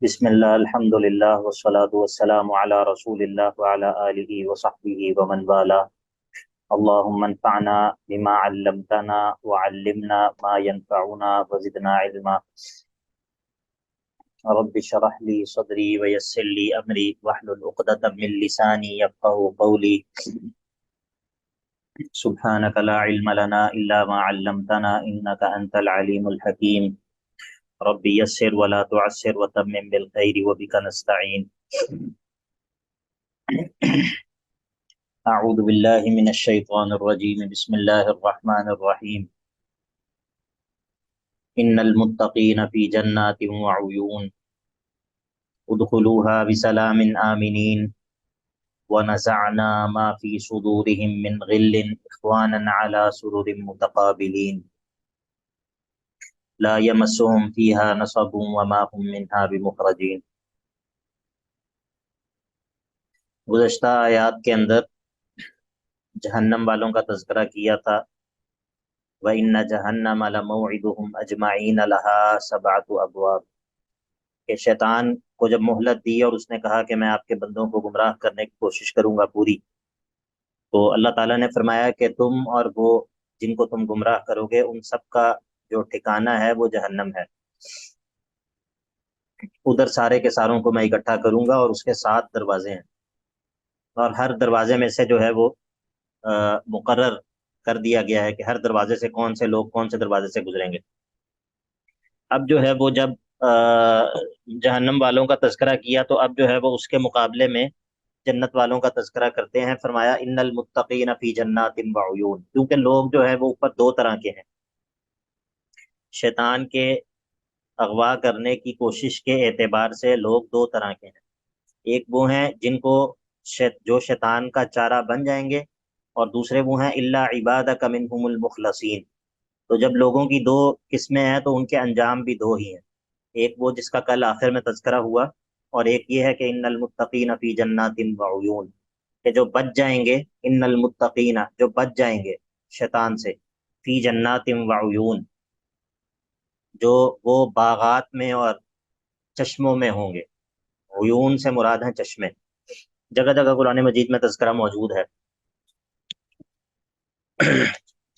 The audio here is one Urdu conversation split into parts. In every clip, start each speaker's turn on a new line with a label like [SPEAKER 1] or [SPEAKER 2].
[SPEAKER 1] بسم اللہ الحمد للہ والصلاة والسلام علی رسول اللہ وعلی آلہ وصحبہ ومن والاه. اللهم انفعنا بما علمتنا وعلمنا ما ينفعنا وزدنا علما. رب اشرح لي صدري ويسر لي امري واحلل عقدة من لساني يفقهوا قولي. سبحانك لا علم لنا الا ما علمتنا انك انت العليم الحكيم. رب يسر ولا تعسر وتمم بالخير وبك نستعين. أعوذ بالله من الشيطان الرجيم. بسم الله الرحمن الرحيم. إن المتقين في جنات وعيون ادخلوها بسلام آمنين ونزعنا ما في صدورهم من غل إخوانا على سرر متقابلين لا يمسهم فيها نصب وما هم منها بمخرجين. گزشتہ آیات کے اندر جہنم والوں کا تذکرہ کیا تھا. وَإِنَّ جَهَنَّمَ لَمَوْعِدُهُمْ أَجْمَعِينَ لَهَا سَبْعَةُ أَبْوَابٍ. کہ شیطان کو جب مہلت دی اور اس نے کہا کہ میں آپ کے بندوں کو گمراہ کرنے کی کوشش کروں گا پوری، تو اللہ تعالیٰ نے فرمایا کہ تم اور وہ جن کو تم گمراہ کرو گے ان سب کا جو ٹھکانہ ہے وہ جہنم ہے. ادھر سارے کے ساروں کو میں اکٹھا کروں گا اور اس کے 7 دروازے ہیں، اور ہر دروازے میں سے جو ہے وہ مقرر کر دیا گیا ہے کہ ہر دروازے سے کون سے لوگ کون سے دروازے سے گزریں گے. اب جو ہے وہ جب جہنم والوں کا تذکرہ کیا تو اب جو ہے وہ اس کے مقابلے میں جنت والوں کا تذکرہ کرتے ہیں. فرمایا ان المتقین فی جنات وعیون، کیونکہ لوگ جو ہے وہ اوپر 2 طرح کے ہیں. شیطان کے اغوا کرنے کی کوشش کے اعتبار سے لوگ 2 طرح کے ہیں. ایک وہ ہیں جن کو جو شیطان کا چارہ بن جائیں گے، اور دوسرے وہ ہیں الا عبادک منہم المخلصین. تو جب لوگوں کی 2 قسمیں ہیں تو ان کے انجام بھی 2 ہی ہیں. ایک وہ جس کا کل آخر میں تذکرہ ہوا، اور ایک یہ ہے کہ ان المتقین فی جنات وعیون، کہ جو بچ جائیں گے، ان المتقین جو بچ جائیں گے شیطان سے، فی جنات وعیون جو وہ باغات میں اور چشموں میں ہوں گے. عیون سے مراد ہیں چشمے. جگہ جگہ قرآن مجید میں تذکرہ موجود ہے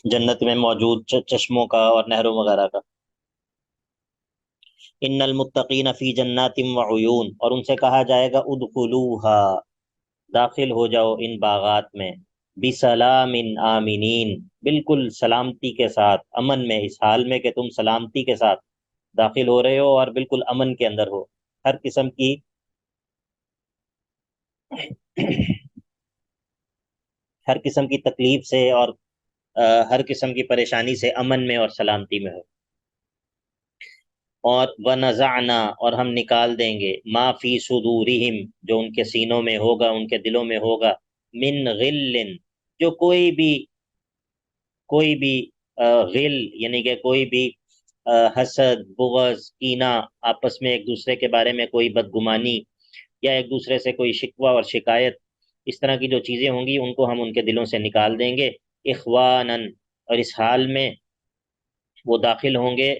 [SPEAKER 1] جنت میں موجود چشموں کا اور نہروں وغیرہ کا. ان المتقین فی جنات وعیون، اور ان سے کہا جائے گا ادخلوہا، داخل ہو جاؤ ان باغات میں، بسلام آمنین، بالکل سلامتی کے ساتھ، امن میں، اس حال میں کہ تم سلامتی کے ساتھ داخل ہو رہے ہو اور بالکل امن کے اندر ہو. ہر قسم کی ہر قسم کی تکلیف سے اور ہر قسم کی پریشانی سے امن میں اور سلامتی میں ہو. اور وَنَزَعْنَا، اور ہم نکال دیں گے، مَا فِي صُدُورِهِمْ، جو ان کے سینوں میں ہوگا، ان کے دلوں میں ہوگا، من غل، جو کوئی بھی غل یعنی کہ کوئی بھی حسد، بغض، کینہ، آپس میں ایک دوسرے کے بارے میں کوئی بدگمانی، یا ایک دوسرے سے کوئی شکوہ اور شکایت، اس طرح کی جو چیزیں ہوں گی ان کو ہم ان کے دلوں سے نکال دیں گے. اخواناً، اور اس حال میں وہ داخل ہوں گے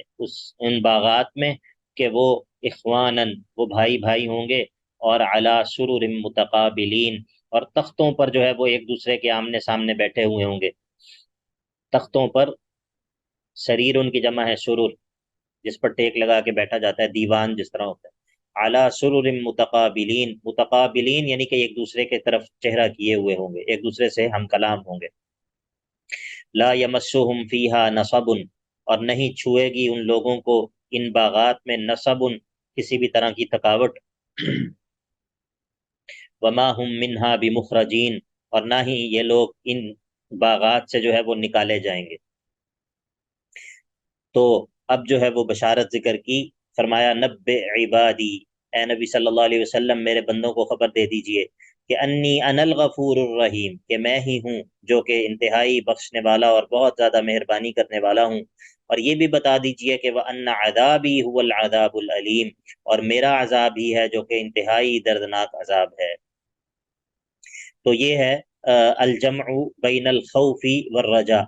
[SPEAKER 1] ان باغات میں کہ وہ اخواناً، وہ بھائی بھائی ہوں گے، اور علی سرر متقابلین، اور تختوں پر جو ہے وہ ایک دوسرے کے آمنے سامنے بیٹھے ہوئے ہوں گے. تختوں پر، سریر ان کی جمع ہے سرر، جس پر ٹیک لگا کے بیٹھا جاتا ہے، دیوان جس طرح ہوتا ہے. علی سرر متقابلین، متقابلین یعنی کہ ایک دوسرے کے طرف چہرہ کیے ہوئے ہوں گے، ایک دوسرے سے ہم کلام ہوں گے. لا یمسہم فیہا نصب، اور نہیں چھوئے گی ان لوگوں کو ان باغات میں نصب، کسی بھی طرح کی تھکاوٹ. وما ہم منہا بمخرجین، اور نہ ہی یہ لوگ ان باغات سے جو ہے وہ نکالے جائیں گے. تو اب جو ہے وہ بشارت ذکر کی. فرمایا نبئ عبادی، اے نبی صلی اللہ علیہ وسلم میرے بندوں کو خبر دے دیجئے کہ انی انا الغفور الرحیم، کہ میں ہی ہوں جو کہ انتہائی بخشنے والا اور بہت زیادہ مہربانی کرنے والا ہوں. اور یہ بھی بتا دیجئے کہ وَأَنَّ عَذَابِي هُوَ الْعَذَابُ الْأَلِيمُ، اور میرا عذاب ہی ہے جو کہ انتہائی دردناک عذاب ہے. تو یہ ہے الجمع بین الخوف والرجاء،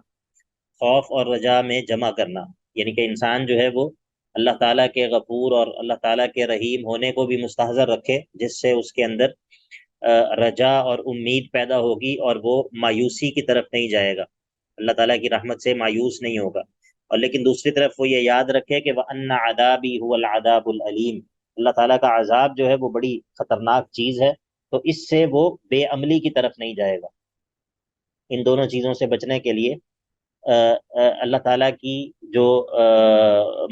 [SPEAKER 1] خوف اور رجا میں جمع کرنا، یعنی کہ انسان جو ہے وہ اللہ تعالیٰ کے غفور اور اللہ تعالیٰ کے رحیم ہونے کو بھی مستحضر رکھے، جس سے اس کے اندر رجا اور امید پیدا ہوگی اور وہ مایوسی کی طرف نہیں جائے گا، اللہ تعالیٰ کی رحمت سے مایوس نہیں ہوگا۔ اور لیکن دوسری طرف وہ یہ یاد رکھے کہ وَأَنَّ عَذَابِي هُوَ الْعَذَابُ الْأَلِيمُ، اللہ تعالیٰ کا عذاب جو ہے وہ بڑی خطرناک چیز ہے، تو اس سے وہ بے عملی کی طرف نہیں جائے گا۔ ان دونوں چیزوں سے بچنے کے لیے اللہ تعالیٰ کی جو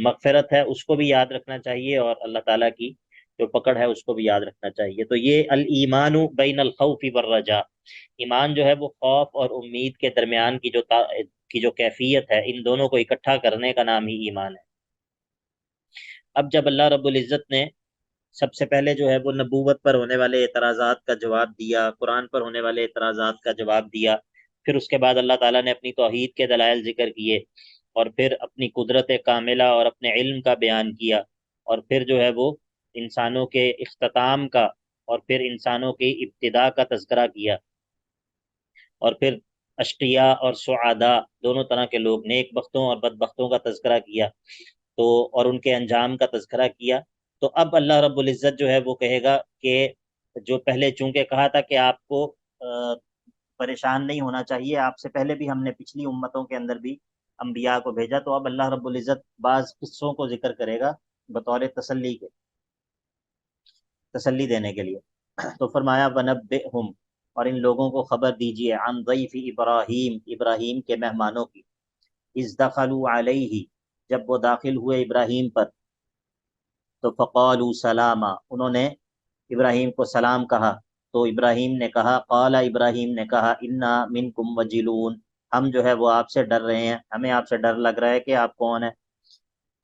[SPEAKER 1] مغفرت ہے اس کو بھی یاد رکھنا چاہیے، اور اللہ تعالیٰ کی جو پکڑ ہے اس کو بھی یاد رکھنا چاہیے۔ تو یہ الایمان بین الخوف والرجاء، ایمان جو ہے وہ خوف اور امید کے درمیان کی جو کیفیت ہے، ان دونوں کو اکٹھا کرنے کا نام ہی ایمان ہے۔ اب جب اللہ رب العزت نے سب سے پہلے جو ہے وہ نبوت پر ہونے والے اعتراضات کا جواب دیا، قرآن پر ہونے والے اعتراضات کا جواب دیا، پھر اس کے بعد اللہ تعالیٰ نے اپنی توحید کے دلائل ذکر کیے، اور پھر اپنی قدرت کاملہ اور اپنے علم کا بیان کیا، اور پھر جو ہے وہ انسانوں کے اختتام کا اور پھر انسانوں کی ابتدا کا تذکرہ کیا، اور پھر اشقیاء اور سعداء دونوں طرح کے لوگ، نیک بختوں اور بدبختوں کا تذکرہ کیا، تو اور ان کے انجام کا تذکرہ کیا۔ تو اب اللہ رب العزت جو ہے وہ کہے گا کہ جو پہلے چونکہ کہا تھا کہ آپ کو پریشان نہیں ہونا چاہیے، آپ سے پہلے بھی ہم نے پچھلی امتوں کے اندر بھی انبیاء کو بھیجا، تو اب اللہ رب العزت بعض قصوں کو ذکر کرے گا بطور تسلی دینے کے لیے۔ تو فرمایا وَنَبِّئْهُمْ، اور ان لوگوں کو خبر دیجیے، عن ضیف ابراہیم، ابراہیم کے مہمانوں کی، اذ دخلوا علیہ، جب وہ داخل ہوئے ابراہیم پر، تو فقالوا سلاما، انہوں نے ابراہیم کو سلام کہا، تو ابراہیم نے کہا، قال ابراہیم نے کہا، انا منکم وجلون، ہم جو ہے وہ آپ سے ڈر رہے ہیں، ہمیں آپ سے ڈر لگ رہا ہے کہ آپ کون ہیں۔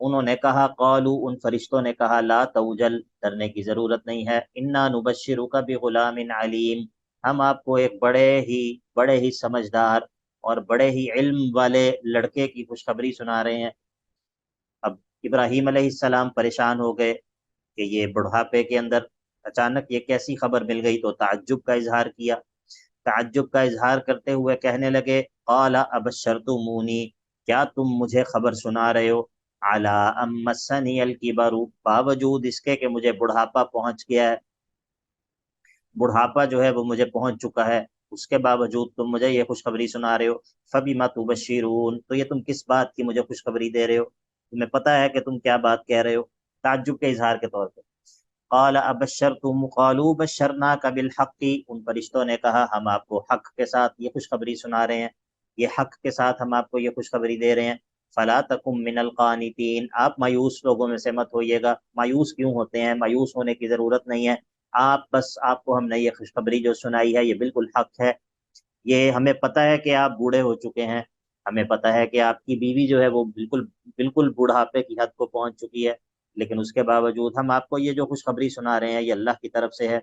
[SPEAKER 1] انہوں نے کہا، قالوا، ان فرشتوں نے کہا، لا توجل، ڈرنے کی ضرورت نہیں ہے، انا نبشرک بغلام علیم، ہم آپ کو ایک بڑے ہی سمجھدار اور بڑے ہی علم والے لڑکے کی خوشخبری سنا رہے ہیں۔ اب ابراہیم علیہ السلام پریشان ہو گئے کہ یہ بڑھاپے کے اندر اچانک یہ کیسی خبر مل گئی، تو تعجب کا اظہار کیا، تعجب کا اظہار کرتے ہوئے کہنے لگے، قال ابشرتمونی، کیا تم مجھے خبر سنا رہے ہو، علی ام مسنی الکبر، باوجود اس کے کہ مجھے بڑھاپا پہنچ گیا ہے، بڑھاپا جو ہے وہ مجھے پہنچ چکا ہے، اس کے باوجود تم مجھے یہ خوشخبری سنا رہے ہو، فبما تبشرون، تو یہ تم کس بات کی مجھے خوشخبری دے رہے ہو، تمہیں پتہ ہے کہ تم کیا بات کہہ رہے ہو، تعجب کے اظہار کے طور پہ۔ قال ابشرتم، قالوا بشرناک بالحق، ان فرشتوں نے کہا، ہم آپ کو حق کے ساتھ یہ خوشخبری سنا رہے ہیں، یہ حق کے ساتھ ہم آپ کو یہ خوشخبری دے رہے ہیں، فلا تکم من القانتین، آپ مایوس لوگوں میں سے مت ہوئیے گا، مایوس کیوں ہوتے ہیں، مایوس ہونے کی ضرورت نہیں ہے، آپ کو ہم نے یہ خوشخبری جو سنائی ہے یہ بالکل حق ہے، یہ ہمیں پتہ ہے کہ آپ بوڑھے ہو چکے ہیں، ہمیں پتہ ہے کہ آپ کی بیوی جو ہے وہ بالکل بالکل بڑھاپے کی حد کو پہنچ چکی ہے، لیکن اس کے باوجود ہم آپ کو یہ جو خوشخبری سنا رہے ہیں یہ اللہ کی طرف سے ہے،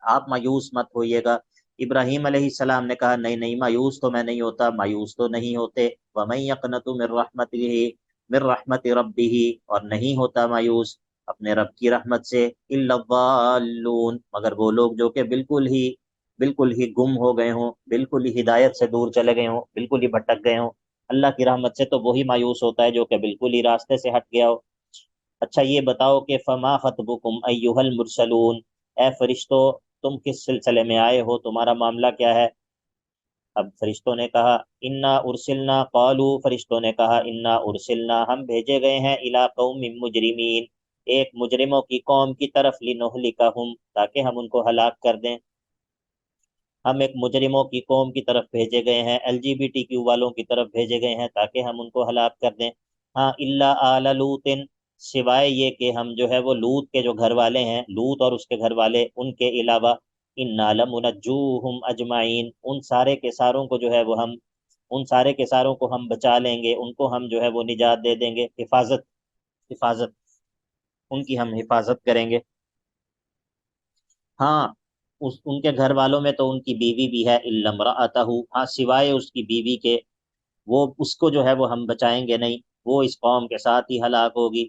[SPEAKER 1] آپ مایوس مت ہوئیے گا۔ ابراہیم علیہ السلام نے کہا، نہیں نہیں، مایوس تو میں نہیں ہوتا، مایوس تو نہیں ہوتے، وَمَن يَقْنَطُ مِن رحمت ربہ، اور نہیں ہوتا مایوس اپنے رب کی رحمت سے، الا الضالون، مگر وہ لوگ جو کہ بالکل ہی گم ہو گئے ہوں، بالکل ہی ہدایت سے دور چلے گئے ہوں، بالکل ہی بھٹک گئے ہوں۔ اللہ کی رحمت سے تو وہی مایوس ہوتا ہے جو کہ بالکل ہی راستے سے ہٹ گیا ہو۔ اچھا یہ بتاؤ کہ فما خطبکم ایھا المرسلون، اے فرشتوں تم کس سلسلے میں آئے ہو، تمہارا معاملہ کیا ہے؟ اب فرشتوں نے کہا، انا ارسلنا، قالوا، فرشتوں نے کہا، انا ارسلنا، ہم بھیجے گئے ہیں، الی قوم مجرمین، ایک مجرموں کی قوم کی طرف، لنہلکہم، تاکہ ہم ان کو ہلاک کر دیں، ہم ایک مجرموں کی قوم کی طرف بھیجے گئے ہیں، LGBTQ والوں کی طرف بھیجے گئے ہیں تاکہ ہم ان کو ہلاک کر دیں۔ ہاں، الا آل لوط، سوائے یہ کہ ہم جو ہے وہ لوط کے جو گھر والے ہیں، لوط اور اس کے گھر والے، ان کے علاوہ، انا لمنجوہم اجمعین، ان سارے کے ساروں کو جو ہے وہ ہم، ان سارے کے ساروں کو ہم بچا لیں گے، ان کو ہم جو ہے وہ نجات دے دیں گے، حفاظت ان کی ہم حفاظت کریں گے۔ ہاں، ان کے گھر والوں میں تو ان کی بیوی بھی ہے، الا امرأتہ، ہاں سوائے اس کی بیوی کے، وہ اس کو جو ہے وہ ہم بچائیں گے نہیں، وہ اس قوم کے ساتھ ہی ہلاک ہوگی،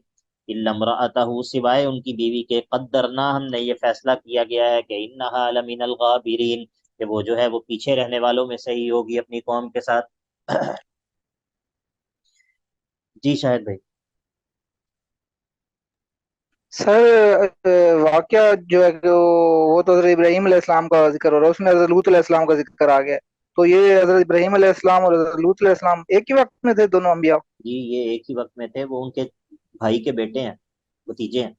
[SPEAKER 1] الا امرأتہ، سوائے ان کی بیوی کے، قدرنا، ہم نے یہ فیصلہ کیا گیا ہے کہ انہا لمن الغابرین، کہ وہ جو ہے وہ پیچھے رہنے والوں میں سے ہی ہوگی اپنی قوم کے ساتھ۔ جی شاہد بھائی۔
[SPEAKER 2] سر واقعہ جو ہے کہ وہ تو حضرت ابراہیم علیہ السلام کا ذکر ہو رہا ہے، اس میں حضرت لوط علیہ السلام کا ذکر آ گیا ہے۔ تو یہ حضرت ابراہیم علیہ السلام اور حضرت لوط علیہ السلام ایک ہی وقت میں تھے دونوں انبیاء؟
[SPEAKER 1] جی یہ ایک ہی وقت میں تھے، وہ ان کے بھائی کے بیٹے ہیں، بھتیجے ہیں،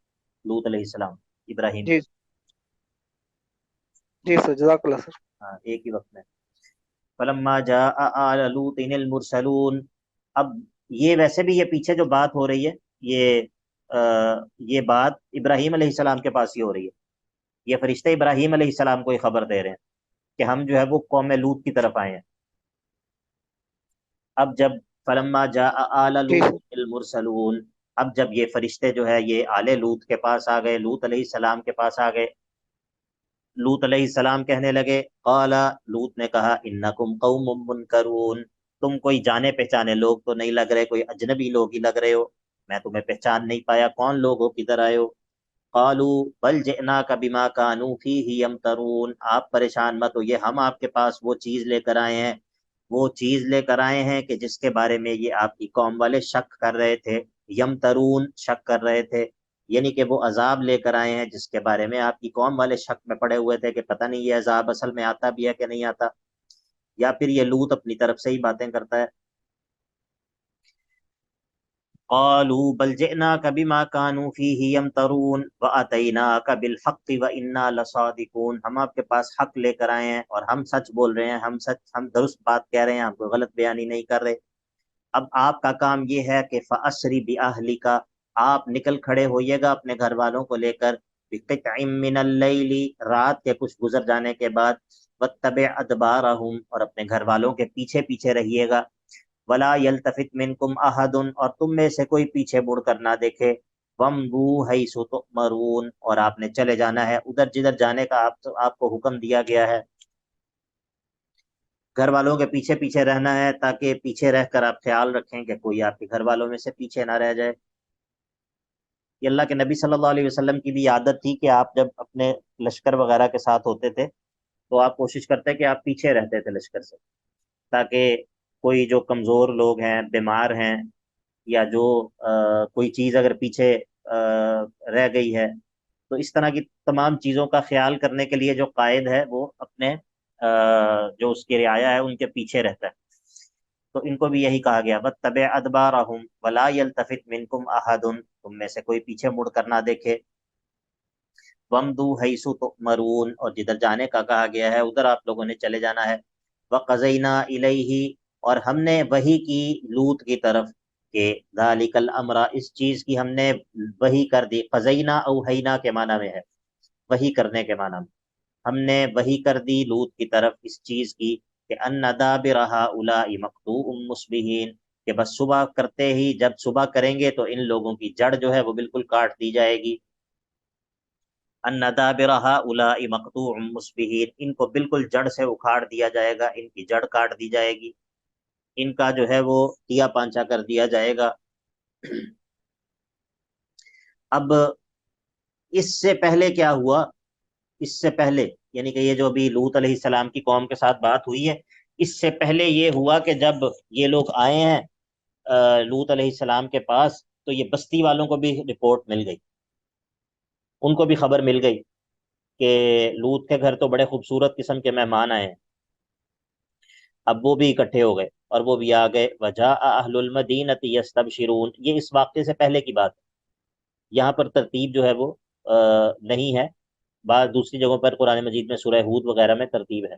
[SPEAKER 1] لوط علیہ السلام، ابراہیم کے۔
[SPEAKER 2] جی جی سر، جزاک اللہ سر۔
[SPEAKER 1] ہاں ایک ہی وقت میں۔ فلما جاء آل لوط المرسلون، اب یہ ویسے بھی یہ پیچھے جو بات ہو رہی ہے، یہ یہ بات ابراہیم علیہ السلام کے پاس ہی ہو رہی ہے، یہ فرشتے ابراہیم علیہ السلام کو یہ خبر دے رہے ہیں کہ ہم جو ہے وہ قوم لوط کی طرف آئے ہیں۔ اب جب فلما جاء آل
[SPEAKER 2] جی
[SPEAKER 1] لوط
[SPEAKER 2] سر۔
[SPEAKER 1] المرسلون، اب جب یہ فرشتے جو ہے یہ آل لوط کے پاس آ گئے، لوط علیہ السلام کے پاس آ گئے، لوط علیہ السلام کہنے لگے، قال، لوط نے کہا، انکم قوم منکرون، تم کوئی جانے پہچانے لوگ تو نہیں لگ رہے، کوئی اجنبی لوگ ہی لگ رہے ہو، میں تمہیں پہچان نہیں پایا، کون لوگ ہو، کدھر آئے ہو؟ قالوا بل جئناک بما كانوا فیہ یمترون، آپ پریشان مت ہوئے، ہم آپ کے پاس وہ چیز لے کر آئے ہیں، وہ چیز لے کر آئے ہیں کہ جس کے بارے میں یہ آپ کی قوم والے شک کر رہے تھے، یمترون شک کر رہے تھے، یعنی کہ وہ عذاب لے کر آئے ہیں جس کے بارے میں آپ کی قوم والے شک میں پڑے ہوئے تھے کہ پتہ نہیں یہ عذاب اصل میں آتا بھی ہے کہ نہیں آتا، یا پھر یہ لوط اپنی طرف سے ہی باتیں کرتا ہے۔ قالوا بل جئناك بما كانوا فيه يمترون واتيناك بالحق وانا لصادقون، ہم آپ کے پاس حق لے کر آئے ہیں اور ہم سچ بول رہے ہیں، ہم درست بات کہہ رہے ہیں، ہم کوئی غلط بیانی نہیں کر رہے۔ اب آپ کا کام یہ ہے کہ فاسری باہلک، آپ نکل کھڑے ہوئیے گا اپنے گھر والوں کو لے کر، بقطع من اللیل، رات کے کچھ گزر جانے کے بعد، واتبع ادبارہم، اور اپنے گھر والوں کے پیچھے پیچھے رہیے گا، ولا یلتفت منکم احد، اور تم میں سے کوئی پیچھے مڑ کر نہ دیکھے، وامضوا حیث تؤمرون، اور آپ نے چلے جانا ہے ادھر جدھر جانے کا آپ کو حکم دیا گیا ہے، گھر والوں کے پیچھے پیچھے رہنا ہے تاکہ پیچھے رہ کر آپ خیال رکھیں کہ کوئی آپ کے گھر والوں میں سے پیچھے نہ رہ جائے۔ یہ اللہ کے نبی صلی اللہ علیہ وسلم کی بھی عادت تھی کہ آپ جب اپنے لشکر وغیرہ کے ساتھ ہوتے تھے تو آپ کوشش کرتے کہ آپ پیچھے رہتے تھے لشکر سے، تاکہ کوئی جو کمزور لوگ ہیں، بیمار ہیں، یا جو کوئی چیز اگر پیچھے رہ گئی ہے، تو اس طرح کی تمام چیزوں کا خیال کرنے کے لیے جو قائد ہے وہ اپنے جو اس کی رعایا ہے ان کے پیچھے رہتا ہے۔ تو ان کو بھی یہی کہا گیا، وَاتَّبِعْ أَدْبَارَهُمْ وَلَا يَلْتَفِتْ مِنْكُمْ أَحَدٌ، تم میں سے کوئی پیچھے مڑ کر نہ دیکھے، وَامْضُوا حَيْثُ تُؤْمَرُونَ، اور جدھر جانے کا کہا گیا ہے ادھر آپ لوگوں نے چلے جانا ہے، وَقَضَيْنَا إِلَيْهِ، اور ہم نے وحی کی لوط کی طرف، کہ ذَلِكَ الْأَمْرَ، اس چیز کی ہم نے وحی کر دی، قَضَيْنَا اوحینا کے معنی میں ہے، وحی کرنے کے معنی میں، ہم نے وحی کر دی لوط کی طرف اس چیز کی کہ ان دابر ہؤلاء مقطوع مصبحین، کہ بس صبح کرتے ہی، جب صبح کریں گے تو ان لوگوں کی جڑ جو ہے وہ بالکل کاٹ دی جائے گی، ان دابر ہؤلاء مقطوع مصبحین، ان کو بالکل جڑ سے اکھاڑ دیا جائے گا، ان کی جڑ کاٹ دی جائے گی، ان کا جو ہے وہ تیا پانچا کر دیا جائے گا۔ اب اس سے پہلے کیا ہوا؟ اس سے پہلے یعنی کہ یہ جو ابھی لوط علیہ السلام کی قوم کے ساتھ بات ہوئی ہے، اس سے پہلے یہ ہوا کہ جب یہ لوگ آئے ہیں لوط علیہ السلام کے پاس، تو یہ بستی والوں کو بھی رپورٹ مل گئی، ان کو بھی خبر مل گئی کہ لوط کے گھر تو بڑے خوبصورت قسم کے مہمان آئے ہیں۔ اب وہ بھی اکٹھے ہو گئے اور وہ بھی آ گئے، وجاء اہل المدینۃ یستبشرون، یہ اس واقعے سے پہلے کی بات ہے، یہاں پر ترتیب جو ہے وہ نہیں ہے، بعض دوسری جگہوں پر قرآن مجید میں سورہ ہود وغیرہ میں ترتیب ہے۔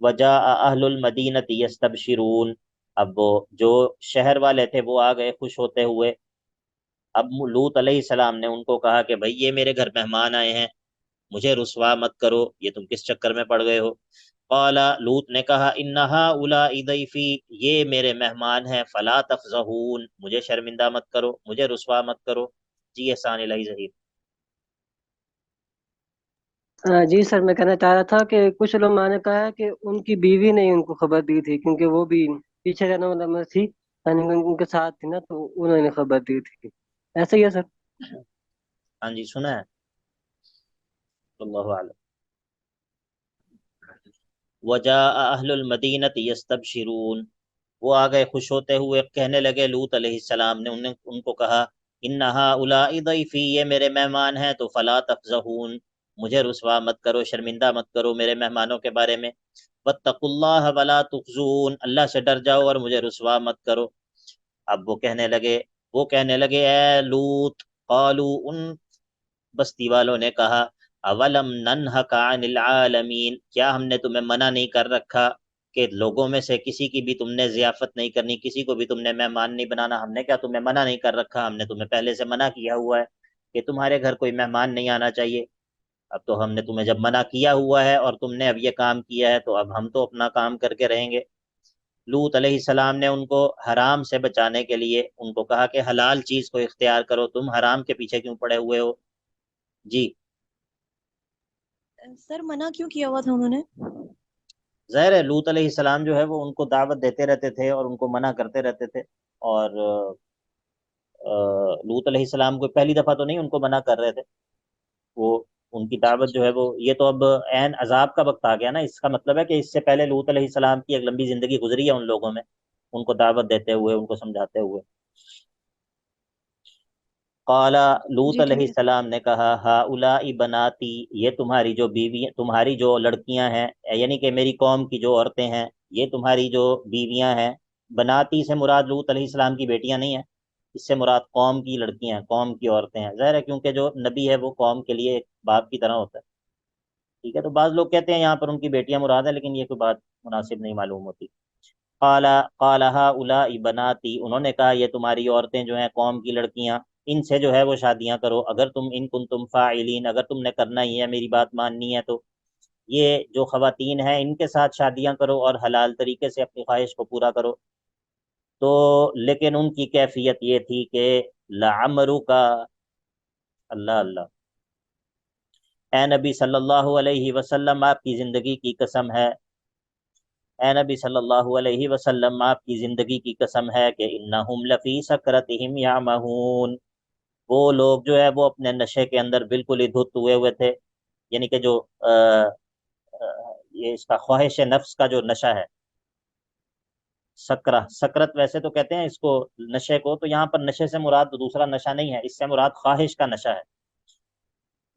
[SPEAKER 1] وجاء اہل المدینۃ یستبشرون، اب وہ جو شہر والے تھے وہ آ گئے خوش ہوتے ہوئے، اب لوط علیہ السلام نے ان کو کہا کہ بھئی یہ میرے گھر مہمان آئے ہیں، مجھے رسوا مت کرو، یہ تم کس چکر میں پڑ گئے ہو؟ قال، لوط نے کہا، ان هؤلاء ضیفی، یہ میرے مہمان ہیں، فلا تفضحون، مجھے شرمندہ مت کرو، مجھے رسوا مت کرو۔ جی احسان الہی ظہیر۔
[SPEAKER 3] جی سر، میں کہنا چاہ رہا تھا کہ کچھ علماء نے کہا ہے کہ ان کی بیوی نے ان کو خبر دی تھی، کیونکہ وہ بھی پیچھے رہنے والا میں تھی، یعنی ان کے ساتھ تھی نا، تو انہوں نے خبر دی تھی، ایسا ہی ہے سر؟
[SPEAKER 1] ہاں جی سنا ہے، اللہ اعلم۔ وجاء اہل المدینۃ یستبشرون، وہ آ گئے خوش ہوتے ہوئے، کہنے لگے لوط علیہ السلام نے ان کو کہا ان هؤلاء ضیفی، یہ میرے مہمان ہیں، تو فلا تفضحون، مجھے رسوا مت کرو، شرمندہ مت کرو میرے مہمانوں کے بارے میں، واتقوا اللہ ولا تخزون، اللہ سے ڈر جاؤ اور مجھے رسوا مت کرو۔ اب وہ کہنے لگے اے لوط، قالو، ان بستی والوں نے کہا، اولم ننہک عن العالمین، کیا ہم نے تمہیں منع نہیں کر رکھا کہ لوگوں میں سے کسی کی بھی تم نے ضیافت نہیں کرنی، کسی کو بھی تم نے مہمان نہیں بنانا، ہم نے کیا تمہیں منع نہیں کر رکھا؟ ہم نے تمہیں پہلے سے منع کیا ہوا ہے کہ تمہارے گھر کوئی مہمان نہیں آنا چاہیے۔ اب تو ہم نے تمہیں جب منع کیا ہوا ہے اور تم نے اب یہ کام کیا ہے، تو اب ہم تو اپنا کام کر کے رہیں گے۔ لوط علیہ السلام نے ان کو حرام سے بچانے کے لیے ان کو کہا کہ حلال چیز کو اختیار کرو، تم حرام کے پیچھے کیوں پڑے ہوئے ہو؟ جی،
[SPEAKER 4] سر منع کیوں کیا ہوا تھا انہوں نے؟
[SPEAKER 1] ظاہر ہے لوط علیہ السلام جو ہے وہ ان کو دعوت دیتے رہتے تھے اور ان کو منع کرتے رہتے تھے، اور لوط علیہ السلام کو پہلی دفعہ تو نہیں ان کو منع کر رہے تھے، وہ ان کی
[SPEAKER 4] اچھا
[SPEAKER 1] دعوت جو
[SPEAKER 4] اچھا۔
[SPEAKER 1] ہے وہ، یہ تو اب عین عذاب کا وقت آ گیا نا، اس کا مطلب ہے کہ اس سے پہلے لوط علیہ السلام کی ایک لمبی زندگی گزری ہے ان لوگوں میں، ان کو دعوت دیتے ہوئے، ان کو سمجھاتے ہوئے۔ قال، لوط
[SPEAKER 4] جی
[SPEAKER 1] علیہ
[SPEAKER 4] ٹھیک ہے۔
[SPEAKER 1] السلام نے کہا، ہؤلاء بناتی، یہ تمہاری جو بیوی، تمہاری جو لڑکیاں ہیں، یعنی کہ میری قوم کی جو عورتیں ہیں، یہ تمہاری جو بیویاں ہیں۔ بناتی سے مراد لوط علیہ السلام کی بیٹیاں نہیں ہیں، اس سے مراد قوم کی لڑکیاں ہیں، قوم کی عورتیں ہیں، ظاہر ہے کیونکہ جو نبی ہے وہ قوم کے لیے ایک باپ کی طرح ہوتا ہے، ٹھیک ہے؟ تو بعض لوگ کہتے ہیں یہاں پر ان کی بیٹیاں مراد ہے، لیکن یہ کوئی بات مناسب نہیں معلوم ہوتی۔ قال قال هؤلاء بناتی، انہوں نے کہا یہ تمہاری عورتیں جو ہیں، قوم کی لڑکیاں، ان سے جو ہے وہ شادیاں کرو، اگر تم ان کنتم فاعلین، اگر تم نے کرنا ہی ہے، میری بات ماننی ہے، تو یہ جو خواتین ہیں ان کے ساتھ شادیاں کرو اور حلال طریقے سے اپنی خواہش کو پورا کرو۔ تو لیکن ان کی کیفیت یہ تھی کہ لعمرک، اللہ اللہ، اے نبی صلی اللہ علیہ وسلم، آپ کی زندگی کی قسم ہے، اے نبی صلی اللہ علیہ وسلم، آپ کی زندگی کی قسم ہے کہ انہم لفی سکرتہم یعمہون، وہ لوگ جو ہے وہ اپنے نشے کے اندر بالکل ہی دھت ہوئے ہوئے تھے، یعنی کہ جو یہ اس کا خواہش نفس کا جو نشہ ہے، سکرت ویسے تو کہتے ہیں اس کو نشے کو، تو یہاں پر نشے سے مراد دوسرا نشہ نہیں ہے، اس سے مراد خواہش کا نشہ ہے۔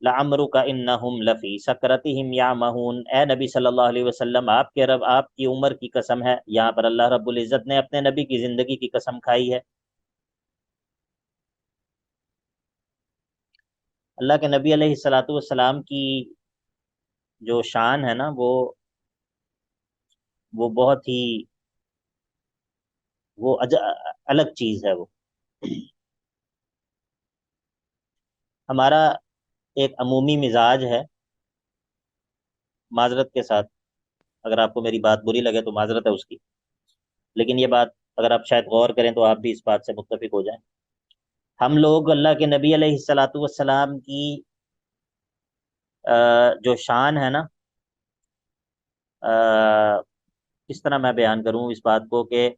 [SPEAKER 1] لعمرک انہم لفی سکرتہم یعمہون، اے نبی صلی اللہ علیہ وسلم، آپ کے رب، آپ کی عمر کی قسم ہے، یہاں پر اللہ رب العزت نے اپنے نبی کی زندگی کی قسم کھائی ہے۔ اللہ کے نبی علیہ الصلاۃ والسلام کی جو شان ہے نا، وہ بہت ہی وہ الگ چیز ہے وہ۔ ہمارا ایک عمومی مزاج ہے، معذرت کے ساتھ اگر آپ کو میری بات بری لگے تو معذرت ہے اس کی، لیکن یہ بات اگر آپ شاید غور کریں تو آپ بھی اس بات سے متفق ہو جائیں۔ ہم لوگ اللہ کے نبی علیہ الصلاۃ والسلام کی جو شان ہے نا، کس طرح میں بیان کروں اس بات کو کہ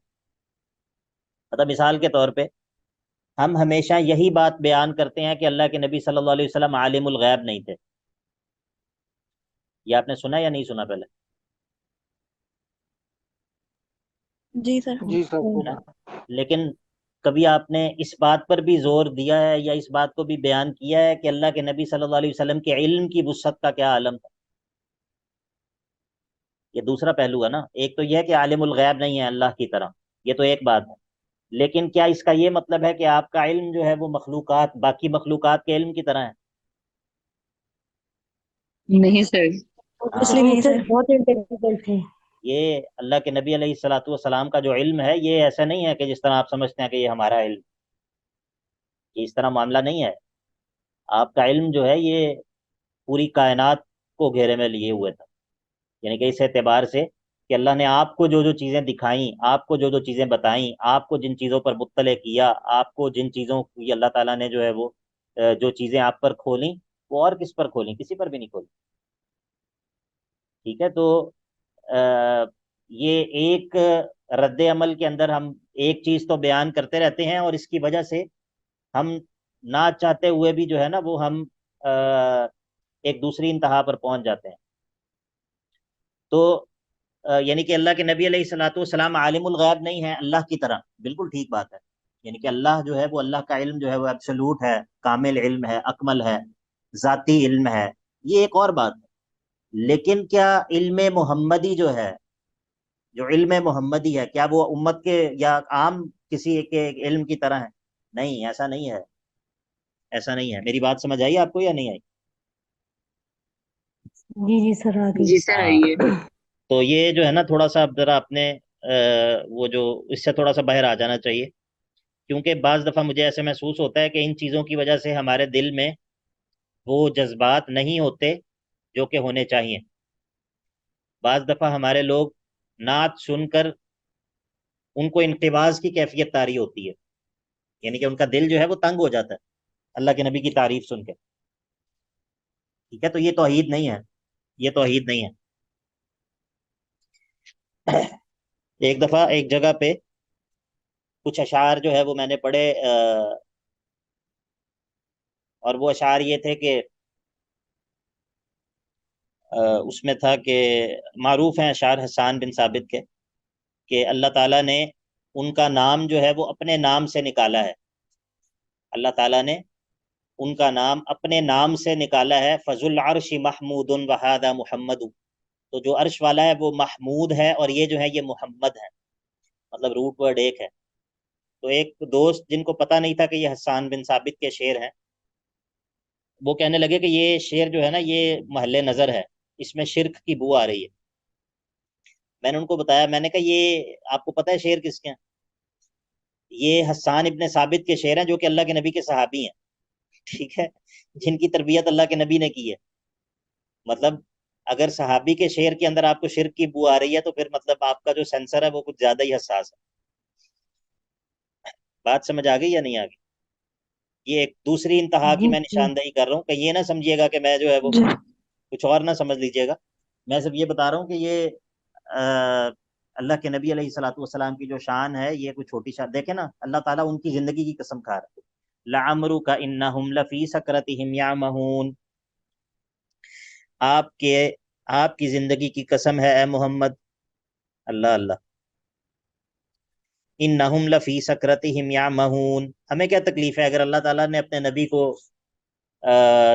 [SPEAKER 1] مطلب مثال کے طور پہ ہم ہمیشہ یہی بات بیان کرتے ہیں کہ اللہ کے نبی صلی اللہ علیہ وسلم عالم الغیب نہیں تھے، یہ آپ نے سنا یا نہیں سنا پہلے؟
[SPEAKER 4] جی سر۔
[SPEAKER 2] جی سر
[SPEAKER 1] ہے نا؟
[SPEAKER 2] سنا۔
[SPEAKER 1] لیکن کبھی آپ نے اس بات پر بھی زور دیا ہے یا اس بات کو بھی بیان کیا ہے کہ اللہ کے نبی صلی اللہ علیہ وسلم کے علم کی وسعت کا کیا عالم تھا؟ یہ دوسرا پہلو ہے نا، ایک تو یہ ہے کہ عالم الغیب نہیں ہے اللہ کی طرح، یہ تو ایک بات ہے، لیکن کیا اس کا یہ مطلب ہے کہ آپ کا علم جو ہے وہ مخلوقات، باقی مخلوقات کے علم کی طرح ہے؟
[SPEAKER 5] نہیں سر۔
[SPEAKER 4] Obviously نہیں
[SPEAKER 6] سر
[SPEAKER 4] سر۔
[SPEAKER 6] بہت انٹیلیجنٹ تھے۔
[SPEAKER 1] یہ اللہ کے نبی علیہ الصلاۃ والسلام کا جو علم ہے، یہ ایسا نہیں ہے کہ جس طرح آپ سمجھتے ہیں کہ یہ ہمارا علم، یہ اس طرح معاملہ نہیں ہے۔ آپ کا علم جو ہے یہ پوری کائنات کو گھیرے میں لیے ہوئے تھا، یعنی کہ اس اعتبار سے کہ اللہ نے آپ کو جو جو چیزیں دکھائیں، آپ کو جو جو چیزیں بتائیں، آپ کو جن چیزوں پر مطلع کیا، آپ کو جن چیزوں کی اللہ تعالیٰ نے جو ہے وہ جو چیزیں آپ پر کھولیں، وہ اور کس پر کھولیں؟ کسی پر بھی نہیں کھولیں، ٹھیک ہے؟ تو یہ ایک رد عمل کے اندر ہم ایک چیز تو بیان کرتے رہتے ہیں، اور اس کی وجہ سے ہم نہ چاہتے ہوئے بھی جو ہے نا وہ ہم ایک دوسری انتہا پر پہنچ جاتے ہیں۔ تو یعنی کہ اللہ کے نبی علیہ الصلوۃ والسلام عالم الغیب نہیں ہے اللہ کی طرح، بالکل ٹھیک بات ہے، یعنی کہ اللہ جو ہے وہ، اللہ کا علم جو ہے وہ ایبسولوٹ ہے، کامل علم ہے، اکمل ہے، ذاتی علم ہے، یہ ایک اور بات ہے. لیکن کیا علم محمدی جو ہے، جو علم محمدی ہے، کیا وہ امت کے یا عام کسی کے علم کی طرح ہے؟ نہیں، ایسا نہیں ہے، ایسا نہیں ہے. میری بات سمجھ آئی آپ کو یا نہیں آئی؟
[SPEAKER 4] جی جی سر آ گئی.
[SPEAKER 3] جی سر آئیے.
[SPEAKER 1] تو یہ جو ہے نا، تھوڑا سا اب ذرا اپنے وہ جو اس سے تھوڑا سا باہر آ جانا چاہیے، کیونکہ بعض دفعہ مجھے ایسے محسوس ہوتا ہے کہ ان چیزوں کی وجہ سے ہمارے دل میں وہ جذبات نہیں ہوتے جو کہ ہونے چاہیے. بعض دفعہ ہمارے لوگ نعت سن کر ان کو انقباض کی کیفیت طاری ہوتی ہے، یعنی کہ ان کا دل جو ہے وہ تنگ ہو جاتا ہے اللہ کے نبی کی تعریف سن کے. ٹھیک ہے، تو یہ توحید نہیں ہے، یہ توحید نہیں ہے. ایک دفعہ ایک جگہ پہ کچھ اشعار جو ہے وہ میں نے پڑھے، اور وہ اشعار یہ تھے کہ اس میں تھا کہ معروف ہیں اشعار حسان بن ثابت کے، کہ اللہ تعالیٰ نے ان کا نام جو ہے وہ اپنے نام سے نکالا ہے. اللہ تعالیٰ نے ان کا نام اپنے نام سے نکالا ہے. فضل العرش محمود وہذا محمد، تو جو عرش والا ہے وہ محمود ہے اور یہ جو ہے یہ محمد ہے، مطلب روٹ ورڈ ایک ہے. تو ایک دوست جن کو پتہ نہیں تھا کہ یہ حسان بن ثابت کے شعر ہیں، وہ کہنے لگے کہ یہ شعر جو ہے نا یہ محل نظر ہے، اس میں شرک کی بو آ رہی ہے. میں نے ان کو بتایا، میں نے کہا یہ آپ کو پتہ ہے شعر کس کے ہیں؟ یہ حسان ابن ثابت کے شعر ہیں جو کہ اللہ کے نبی کے صحابی ہیں، ٹھیک ہے، جن کی تربیت اللہ کے نبی نے کی ہے. مطلب اگر صحابی کے شعر کے اندر آپ کو شرک کی بو آ رہی ہے تو پھر مطلب آپ کا جو سینسر ہے وہ کچھ زیادہ ہی حساس ہے. بات سمجھ آ گئی یا نہیں آ گئی؟ یہ ایک دوسری انتہا کی
[SPEAKER 4] جی
[SPEAKER 1] میں
[SPEAKER 4] جی
[SPEAKER 1] نشاندہی کر رہا ہوں، کہ یہ نہ سمجھیے گا کہ میں جو ہے وہ
[SPEAKER 4] جی
[SPEAKER 1] کچھ اور نہ سمجھ لیجیے گا. میں صرف یہ بتا رہا ہوں کہ یہ اللہ کے نبی علیہ الصلوۃ والسلام کی جو شان ہے یہ کوئی چھوٹی شان. دیکھیں نا، اللہ تعالیٰ ان کی زندگی کی قسم کھا رہا ہے. لعمرک انہم لفی سکرتہم یعمہون، آپ کی زندگی کی قسم ہے اے محمد، اللہ اللہ، انہم لفی سکرتہم یعمہون. ہمیں کیا تکلیف ہے اگر اللہ تعالیٰ نے اپنے نبی کو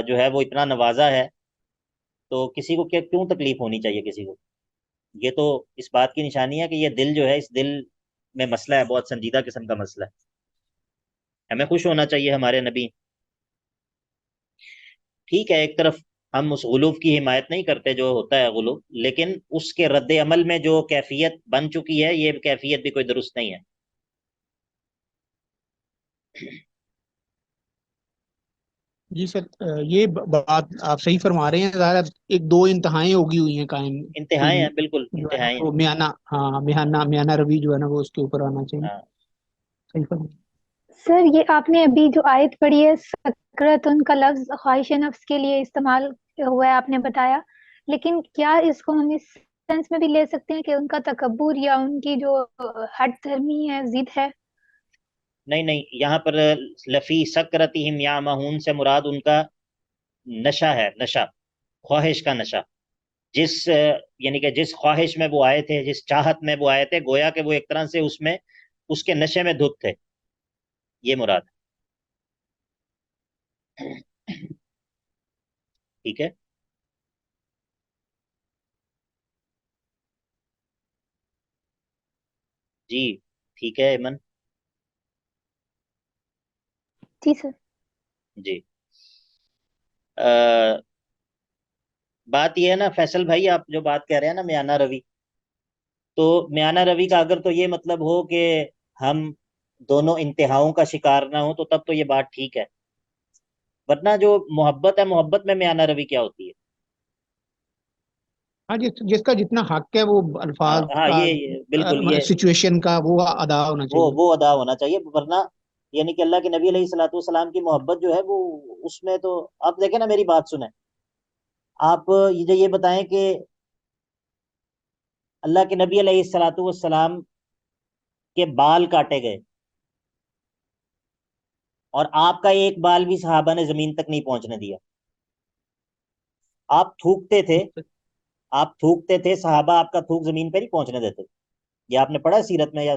[SPEAKER 1] جو ہے وہ اتنا نوازا ہے، تو کسی کو کیوں تکلیف ہونی چاہیے کسی کو؟ یہ تو اس بات کی نشانی ہے کہ یہ دل جو ہے، اس دل میں مسئلہ ہے، بہت سنجیدہ قسم کا مسئلہ ہے. ہمیں خوش ہونا چاہیے ہمارے نبی. ٹھیک ہے، ایک طرف ہم اس غلوف کی حمایت نہیں کرتے جو ہوتا ہے غلوف، لیکن اس کے رد عمل میں جو کیفیت بن چکی ہے یہ کیفیت بھی کوئی درست نہیں ہے.
[SPEAKER 5] جی سر، یہ بات آپ صحیح فرما رہے ہیں. ظاہر ہے ایک دو انتہائیں ہوئی ہیں قائم،
[SPEAKER 1] انتہائیں ہیں، بالکل
[SPEAKER 5] جو ہے نا
[SPEAKER 1] انتہائیں ہیں.
[SPEAKER 5] وہ میانہ روی جو ہے نا وہ اس کے اوپر آنا چاہیے.
[SPEAKER 1] ہاں.
[SPEAKER 5] صحیح فرما.
[SPEAKER 6] سر یہ آپ نے ابھی جو آیت پڑھی ہے سکرت، ان کا لفظ خواہش نفس کے لیے استعمال ہوا ہے آپ نے بتایا، لیکن کیا اس کو ہم اس سینس میں بھی لے سکتے ہیں کہ ان کا تکبر یا ان کی جو ہٹ دھرمی ہے، ضد ہے؟
[SPEAKER 1] نہیں نہیں، یہاں پر لفی سکرتہم یعمہون سے مراد ان کا نشہ ہے، نشہ، خواہش کا نشہ. یعنی کہ جس خواہش میں وہ آئے تھے، جس چاہت میں وہ آئے تھے، گویا کہ وہ ایک طرح سے اس میں، اس کے نشے میں دھت تھے، یہ مراد ہے. ٹھیک ہے. جی ٹھیک ہے ایمن.
[SPEAKER 6] جی سر.
[SPEAKER 1] جی بات یہ ہے نا فیصل بھائی، آپ جو بات کہہ رہے ہیں نا میانہ روی، تو میانہ روی کا اگر تو یہ مطلب ہو کہ ہم دونوں انتہاؤں کا شکار نہ ہوں تو تب تو یہ بات ٹھیک ہے، ورنہ جو محبت ہے، محبت میں میانہ روی کیا ہوتی ہے؟
[SPEAKER 5] ہاں، جس کا جتنا حق ہے وہ الفاظ
[SPEAKER 1] ہاں
[SPEAKER 5] کا،
[SPEAKER 1] یہ بالکل، یہ
[SPEAKER 5] سچویشن کا وہ ادا ہونا چاہیے.
[SPEAKER 1] وہ ادا ہونا چاہیے، ورنہ یعنی کہ اللہ کے نبی علیہ الصلوۃ والسلام کی محبت جو ہے وہ اس میں تو، آپ دیکھیں نا، میری بات سنیں، آپ یہ بتائیں کہ اللہ کے نبی علیہ الصلوۃ والسلام کے بال کاٹے گئے اور آپ کا ایک بال بھی صحابہ نے زمین تک نہیں پہنچنے دیا. آپ تھوکتے تھے، صحابہ آپ کا تھوک زمین پہ نہیں پہنچنے دیتے. یہ آپ نے پڑھا سیرت میں یا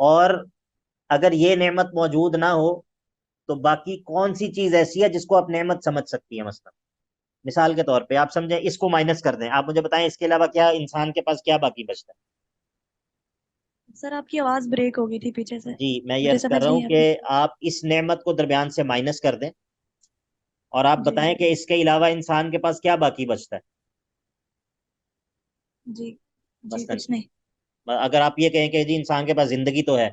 [SPEAKER 1] اور اگر یہ نعمت موجود نہ ہو تو باقی کون سی چیز ایسی ہے جس کو آپ نعمت سمجھ سکتی ہیں؟ مثلا مثال کے طور پہ آپ سمجھیں، اس کو مائنس کر دیں، آپ مجھے بتائیں اس کے علاوہ کیا انسان کے پاس کیا باقی بچتا ہے؟
[SPEAKER 4] سر آپ کی آواز بریک ہو گئی تھی پیچھے سے،
[SPEAKER 1] جی میں یہ
[SPEAKER 4] مجھے
[SPEAKER 1] عرض کر
[SPEAKER 4] سمجھ
[SPEAKER 1] رہا ہوں
[SPEAKER 4] نہیں آ
[SPEAKER 1] کہ
[SPEAKER 4] رہی۔
[SPEAKER 1] آپ اس نعمت کو درمیان سے مائنس کر دیں اور آپ
[SPEAKER 4] جی
[SPEAKER 1] بتائیں کہ اس کے علاوہ انسان کے پاس کیا باقی بچتا ہے؟
[SPEAKER 4] جی جی
[SPEAKER 1] مثلا
[SPEAKER 4] کچھ نہیں۔
[SPEAKER 1] اگر آپ یہ کہیں کہ جی انسان کے پاس زندگی تو ہے،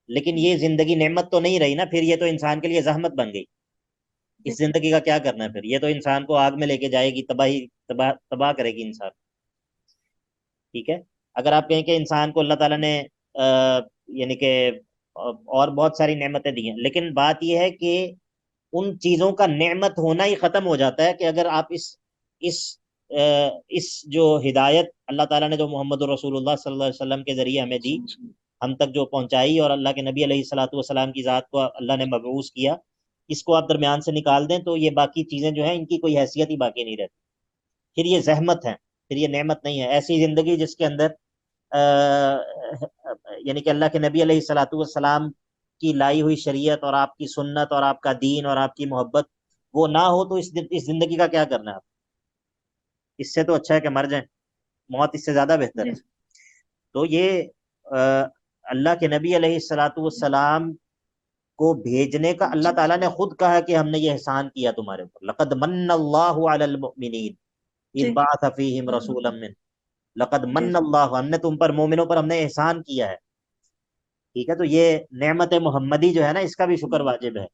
[SPEAKER 1] لیکن یہ زندگی نعمت تو نہیں رہی نا، پھر یہ تو انسان کے لیے زحمت بن گئی. اس زندگی کا کیا کرنا ہے پھر؟ یہ تو انسان کو آگ میں لے کے جائے گی، تباہ کرے گی انسان. ٹھیک ہے. اگر آپ کہیں کہ انسان کو اللہ تعالیٰ نے یعنی کہ اور بہت ساری نعمتیں دی ہیں، لیکن بات یہ ہے کہ ان چیزوں کا نعمت ہونا ہی ختم ہو جاتا ہے کہ اگر آپ اس اس جو ہدایت اللہ تعالیٰ نے جو محمد رسول اللہ صلی اللہ علیہ وسلم کے ذریعے ہمیں دی، ہم تک جو پہنچائی، اور اللہ کے نبی علیہ الصلوۃ والسلام کی ذات کو اللہ نے مبعوث کیا، اس کو آپ درمیان سے نکال دیں تو یہ باقی چیزیں جو ہیں ان کی کوئی حیثیت ہی باقی نہیں رہتی. پھر یہ زحمت ہے، پھر یہ نعمت نہیں ہے. ایسی زندگی جس کے اندر یعنی کہ اللہ کے نبی علیہ الصلوۃ والسلام کی لائی ہوئی شریعت اور آپ کی سنت اور آپ کا دین اور آپ کی محبت وہ نہ ہو تو اس زندگی کا کیا کرنا ہے آپ؟ اس سے تو اچھا ہے کہ مر جائیں، موت اس سے زیادہ بہتر
[SPEAKER 4] جی
[SPEAKER 1] ہے. تو یہ اللہ کے نبی علیہ الصلوۃ والسلام کو بھیجنے کا اللہ تعالیٰ نے خود کہا کہ ہم نے یہ احسان کیا تمہارے اوپر. لقد من اللہ علی المؤمنین اذ
[SPEAKER 4] جی
[SPEAKER 1] بعث فیہم رسولا من. لقد
[SPEAKER 4] جی
[SPEAKER 1] من اللہ، ہم نے تم پر، مومنوں پر ہم نے احسان کیا ہے. ٹھیک ہے. تو یہ نعمت محمدی جو ہے نا، اس کا بھی شکر واجب ہے.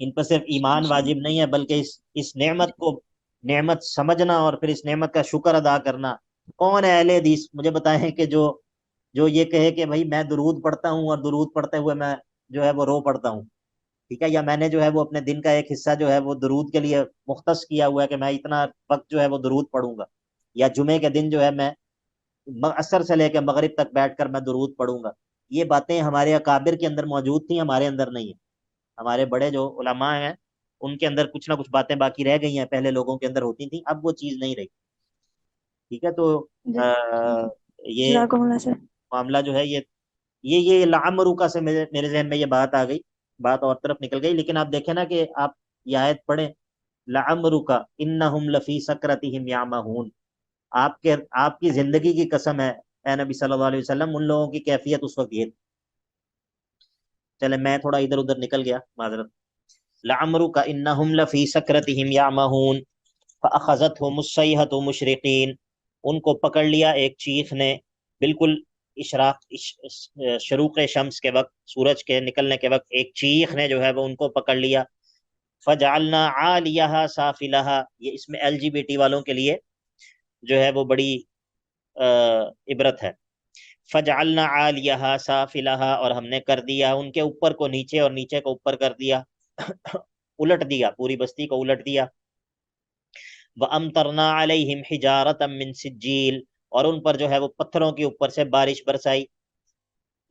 [SPEAKER 1] ان پر صرف ایمان واجب نہیں ہے بلکہ اس نعمت کو نعمت سمجھنا اور پھر اس نعمت کا شکر ادا کرنا. کون ہے اہل حدیث مجھے بتائیں کہ جو یہ کہے کہ بھائی میں درود پڑھتا ہوں اور درود پڑھتے ہوئے میں جو ہے وہ رو پڑتا ہوں، ٹھیک ہے، یا میں نے جو ہے وہ اپنے دن کا ایک حصہ جو ہے وہ درود کے لیے مختص کیا ہوا ہے کہ میں اتنا وقت جو ہے وہ درود پڑھوں گا، یا جمعے کے دن جو ہے میں عصر سے لے کے مغرب تک بیٹھ کر میں درود پڑھوں گا. یہ باتیں ہمارے اکابر کے اندر موجود تھیں، ہمارے اندر نہیں ہیں. ہمارے بڑے جو علماء ہیں ان کے اندر کچھ نہ کچھ باتیں باقی رہ گئی ہیں، پہلے لوگوں کے اندر ہوتی تھیں، اب وہ چیز نہیں رہی. ٹھیک ہے. تو
[SPEAKER 4] جی
[SPEAKER 1] یہ
[SPEAKER 4] جزاکم اللہ سر۔
[SPEAKER 1] معاملہ جو ہے یہ لعمرک سے میرے ذہن میں یہ بات آ گئی، بات اور طرف نکل گئی. لیکن آپ دیکھیں نا کہ آپ یہ آیت پڑھیں، لعمرک انہم لفی سکرتہم یعمہون. آپ کی زندگی کی قسم ہے اے نبی صلی اللہ علیہ وسلم، ان لوگوں کی کیفیت اس وقت یہ. چلے میں تھوڑا ادھر ادھر نکل گیا، معذرت. لعمرک انہم لفی سکرتہم یعمہون فاخذتہم الصیحۃ مشرقین. ان کو پکڑ لیا ایک چیخ نے، بالکل شروق شمس کے وقت، سورج کے نکلنے کے وقت ایک چیخ نے جو ہے وہ ان کو پکڑ لیا. فجعلنا عالیہا سافلہا. یہ اس میں LGBT والوں کے لیے جو ہے وہ بڑی عبرت ہے. فجعلنا عالیہا سافلہا، اور ہم نے کر دیا ان کے اوپر کو نیچے اور نیچے کو اوپر کر دیا، الٹ دیا، پوری بستی کو الٹ دیا. وَأَمْطَرْنَا عَلَيْهِمْ حِجَارَةً مِّن سِجِّيلٍ، اور ان پر جو ہے وہ پتھروں کے اوپر سے بارش برسائی.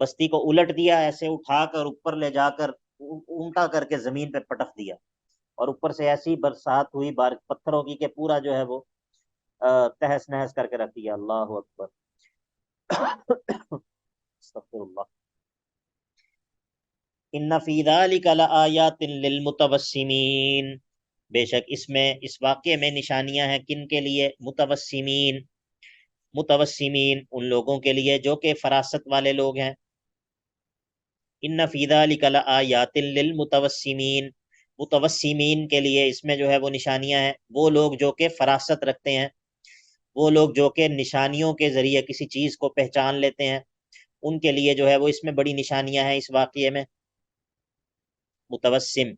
[SPEAKER 1] بستی کو الٹ دیا، ایسے اٹھا کر اوپر لے جا کر الٹا کر کے زمین پہ پٹک دیا، اور اوپر سے ایسی برسات ہوئی پتھروں کی کہ پورا جو ہے وہ تہس نہس کر کے رکھ دیا. اللہ اکبر. استغفر اللہ. ان فی ذلک لآیات للمتوسمین. بے شک اس واقعے میں نشانیاں ہیں کن کے لیے؟ متوسمین ان لوگوں کے لیے جو کہ فراست والے لوگ ہیں. ان فی ذلک لآیات للمتوسمین، متوسمین کے لیے اس میں جو ہے وہ نشانیاں ہیں. وہ لوگ جو کہ فراست رکھتے ہیں، وہ لوگ جو کہ نشانیوں کے ذریعے کسی چیز کو پہچان لیتے ہیں، ان کے لیے جو ہے وہ اس میں بڑی نشانیاں ہیں. اس واقعے میں متوسم،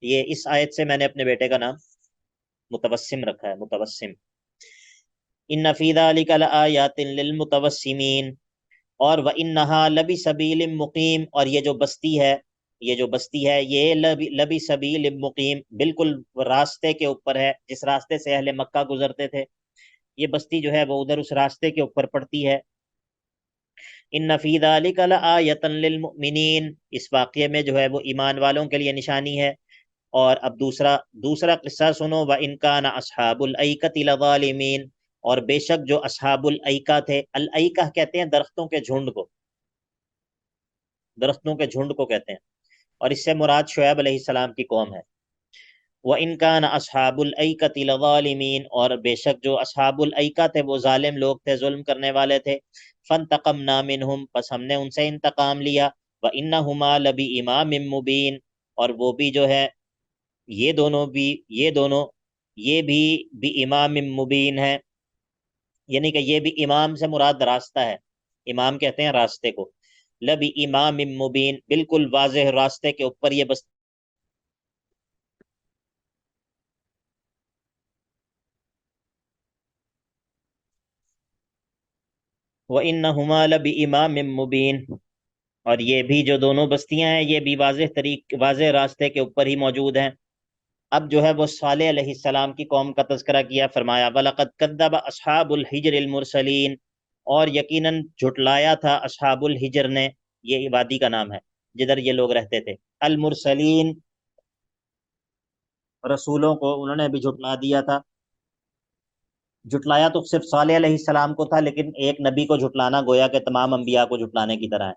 [SPEAKER 1] یہ اس آیت سے میں نے اپنے بیٹے کا نام متوسم رکھا ہے، متوسم. ان فی ذلک لآیات للمتوسمین. اور وَإِنَّهَا لَبِسَبِیلٍ مُقِیم، اور یہ جو بستی ہے یہ لبی سبیل مقیم، بالکل راستے کے اوپر ہے جس راستے سے اہل مکہ گزرتے تھے. یہ بستی جو ہے وہ ادھر اس راستے کے اوپر پڑتی ہے. ان فی ذلک لآیۃ للمؤمنین، اس واقعے میں جو ہے وہ ایمان والوں کے لیے نشانی ہے. اور اب دوسرا قصہ سنو. وَإِن كَانَ أَصْحَابُ الْأَيْكَةِ لَظَالِمِينَ. اور بے شک جو اصحاب الایکہ تھے، الایکہ کہتے ہیں درختوں کے جھنڈ کو، درختوں کے جھنڈ کو کہتے ہیں، اور اس سے مراد شعیب علیہ السلام کی قوم ہے۔ وَإِن كَانَ أَصْحَابُ الْأَيْكَةِ لَظَالِمِينَ، اور بے شک جو اصحاب الایکہ تھے وہ ظالم لوگ تھے، ظلم کرنے والے تھے۔ فَانْتَقَمْنَا مِنْهُمْ، پس ہم نے ان سے انتقام لیا۔ وَإِنَّهُمَا لَبِإِمَامٍ مُبِينٍ، اور وہ بھی جو ہے یہ بھی بِإِمَامٍ مُبِين ہے، یعنی کہ یہ بھی امام سے مراد راستہ ہے، امام کہتے ہیں راستے کو۔ لَبِإِمَامٍ مُبِينٍ، بالکل واضح راستے کے اوپر یہ بس وَإِنَّهُمَا لَبِإِمَامٍ مُبِينٍ، اور یہ بھی جو دونوں بستیاں ہیں یہ بھی واضح راستے کے اوپر ہی موجود ہیں۔ اب جو ہے وہ صالح علیہ السلام کی قوم کا تذکرہ کیا، فرمایا وَلَقَدْ كَذَّبَ أَصْحَابُ الْحِجْرِ الْمُرْسَلِينَ، اور یقیناً جھٹلایا تھا اصحاب الحجر نے، یہ وادی کا نام ہے جدھر یہ لوگ رہتے تھے، المرسلین، رسولوں کو انہوں نے بھی جھٹلا دیا تھا۔ جھٹلایا تو صرف صالح علیہ السلام کو تھا، لیکن ایک نبی کو جھٹلانا گویا کہ تمام انبیاء کو جھٹلانے کی طرح ہے۔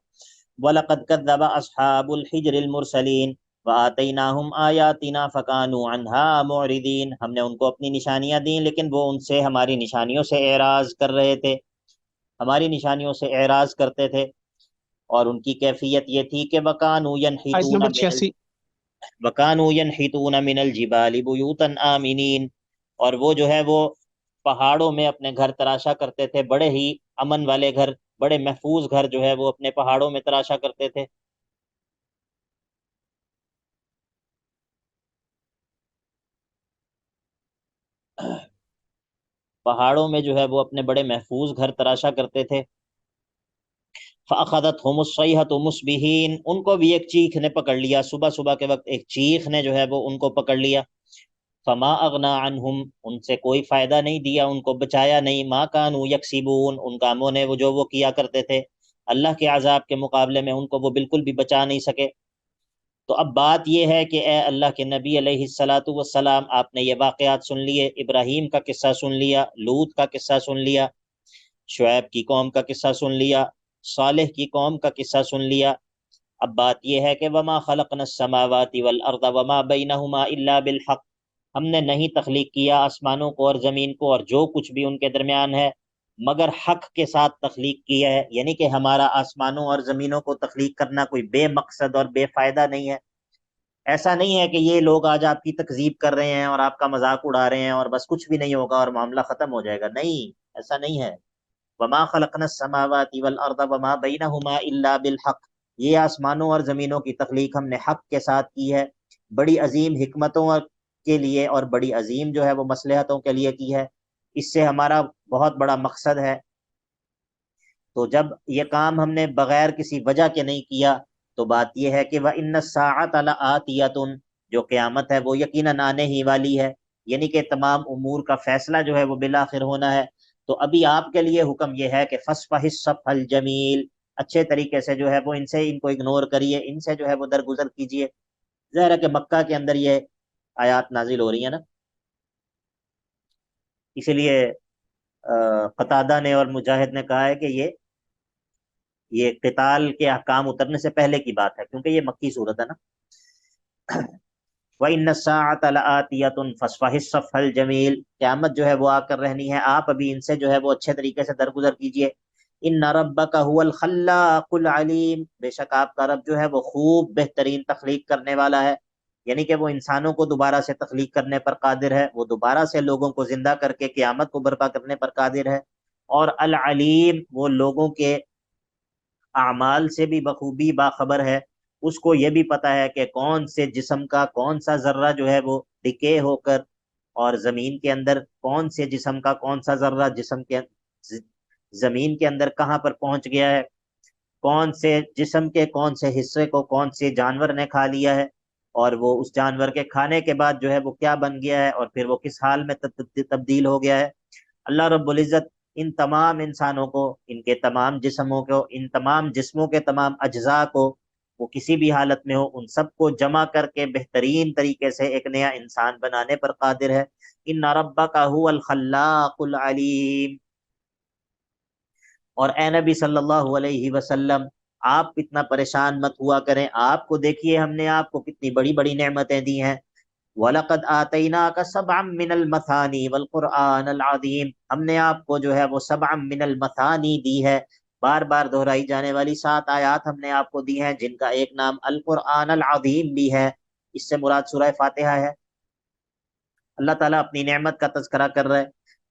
[SPEAKER 1] وَلَقَدْ كَذَّبَ أَصْحَابُ الْحِجْرِ الْمُرْسَلِينَ وَآتَيْنَاهُمْ آيَاتِنَا فَكَانُوا عَنْهَا مُعْرِضِينَ، ہم نے ان کو اپنی نشانیاں دیں لیکن وہ ان سے ہماری نشانیوں سے اعراض کر رہے تھے، ہماری نشانیوں سے اعراض کرتے تھے۔ اور ان کی کیفیت یہ تھی کہ وَكَانُوا
[SPEAKER 5] آیت
[SPEAKER 1] يَنْحِتُونَ
[SPEAKER 5] نمبر 86۔
[SPEAKER 1] وَكَانُوا يَنْحِتُونَ مِنَ الْجِبَالِ بُيُوتًا آمِنِينَ، اور وہ جو ہے وہ پہاڑوں میں اپنے گھر تراشا کرتے تھے، بڑے ہی امن والے گھر، بڑے محفوظ گھر جو ہے وہ اپنے پہاڑوں میں تراشا کرتے تھے۔ پہاڑوں میں جو ہے وہ اپنے بڑے محفوظ گھر تراشا کرتے تھے۔ فَأَخَذَتْهُمُ الصَّيْحَةُ مُصْبِحِينَ، ان کو بھی ایک چیخ نے پکڑ لیا، صبح صبح کے وقت ایک چیخ نے جو ہے وہ ان کو پکڑ لیا۔ فما اغنا عنہم، ان سے کوئی فائدہ نہیں دیا، ان کو بچایا نہیں، ما کانوا یکسبون، ان کاموں نے جو وہ کیا کرتے تھے اللہ کے عذاب کے مقابلے میں ان کو وہ بالکل بھی بچا نہیں سکے۔ تو اب بات یہ ہے کہ اے اللہ کے نبی علیہ الصلاۃ والسلام، آپ نے یہ واقعات سن لیے، ابراہیم کا قصہ سن لیا، لوط کا قصہ سن لیا، شعیب کی قوم کا قصہ سن لیا، صالح کی قوم کا قصہ سن لیا۔ اب بات یہ ہے کہ وما خلقنا السماوات والارض وما بینہما الا بالحق، ہم نے نہیں تخلیق کیا آسمانوں کو اور زمین کو اور جو کچھ بھی ان کے درمیان ہے مگر حق کے ساتھ تخلیق کیا ہے، یعنی کہ ہمارا آسمانوں اور زمینوں کو تخلیق کرنا کوئی بے مقصد اور بے فائدہ نہیں ہے۔ ایسا نہیں ہے کہ یہ لوگ آج آپ کی تکذیب کر رہے ہیں اور آپ کا مذاق اڑا رہے ہیں اور بس کچھ بھی نہیں ہوگا اور معاملہ ختم ہو جائے گا، نہیں، ایسا نہیں ہے۔ وما خلقنا السماوات والارض وما بینہما الا بالحق، یہ آسمانوں اور زمینوں کی تخلیق ہم نے حق کے ساتھ کی ہے، بڑی عظیم حکمتوں کے لیے اور بڑی عظیم جو ہے وہ مصلحتوں کے لیے کی ہے، اس سے ہمارا بہت بڑا مقصد ہے۔ تو جب یہ کام ہم نے بغیر کسی وجہ کے نہیں کیا تو بات یہ ہے کہ وَإِنَّ السَّاعَةَ لَآتِيَةٌ، جو قیامت ہے وہ یقیناً آنے ہی والی ہے، یعنی کہ تمام امور کا فیصلہ جو ہے وہ بالآخر ہونا ہے۔ تو ابھی آپ کے لیے حکم یہ ہے کہ فَاصْفَحِ الصَّفْحَ الْجَمِيلَ، اچھے طریقے سے جو ہے وہ ان کو اگنور کریے، ان سے جو ہے وہ درگزر کیجئے۔ ظاہر ہے کہ مکہ کے اندر یہ آیات نازل ہو رہی ہیں نا، اسی لیے قتادہ نے اور مجاہد نے کہا ہے کہ یہ قتال کے احکام اترنے سے پہلے کی بات ہے، کیونکہ یہ مکی صورت ہے نا۔ وَإِنَّ السَّاعَةَ لَآتِيَةٌ فَاصْفَحِ الصَّفْحَ الْجَمِيلَ، قیامت جو ہے وہ آ کر رہنی ہے، آپ ابھی ان سے جو ہے وہ اچھے طریقے سے درگزر کیجئے۔ إِنَّ رَبَّكَ هُوَ الْخَلَّاقُ الْعَلِيمُ، بے شک آپ کا رب جو ہے وہ خوب بہترین تخلیق کرنے والا ہے، یعنی کہ وہ انسانوں کو دوبارہ سے تخلیق کرنے پر قادر ہے، وہ دوبارہ سے لوگوں کو زندہ کر کے قیامت کو برپا کرنے پر قادر ہے، اور العلیم، وہ لوگوں کے اعمال سے بھی بخوبی باخبر ہے، اس کو یہ بھی پتہ ہے کہ کون سے جسم کا کون سا ذرہ جو ہے وہ ڈکے ہو کر، اور زمین کے اندر کون سے جسم کا کون سا ذرہ زمین کے اندر کہاں پر پہنچ گیا ہے، کون سے جسم کے کون سے حصے کو کون سے جانور نے کھا لیا ہے، اور وہ اس جانور کے کھانے کے بعد جو ہے وہ کیا بن گیا ہے، اور پھر وہ کس حال میں تبدیل ہو گیا ہے۔ اللہ رب العزت ان تمام انسانوں کو، ان کے تمام جسموں کو، ان تمام جسموں کے تمام اجزاء کو وہ کسی بھی حالت میں ہو ان سب کو جمع کر کے بہترین طریقے سے ایک نیا انسان بنانے پر قادر ہے. ان ربک هو الخلاق العلیم. اور اے نبی صلی اللہ علیہ وسلم آپ اتنا پریشان مت ہوا کریں. آپ کو دیکھیے ہم نے آپ کو کتنی بڑی بڑی نعمتیں دی ہیں. وَلَقَدْ آتَيْنَاكَ سَبْعًا مِّنَ الْمَثَانِي وَالْقُرْآنَ الْعَظِيمِ. ہم نے آپ کو جو ہے وہ سبعا من المثانی دی ہے، بار بار دہرائی جانے والی 7 آیات ہم نے آپ کو دی ہیں، جن کا ایک نام القرآن العظیم بھی ہے. اس سے مراد سورہ فاتحہ ہے. اللہ تعالیٰ اپنی نعمت کا تذکرہ کر رہے.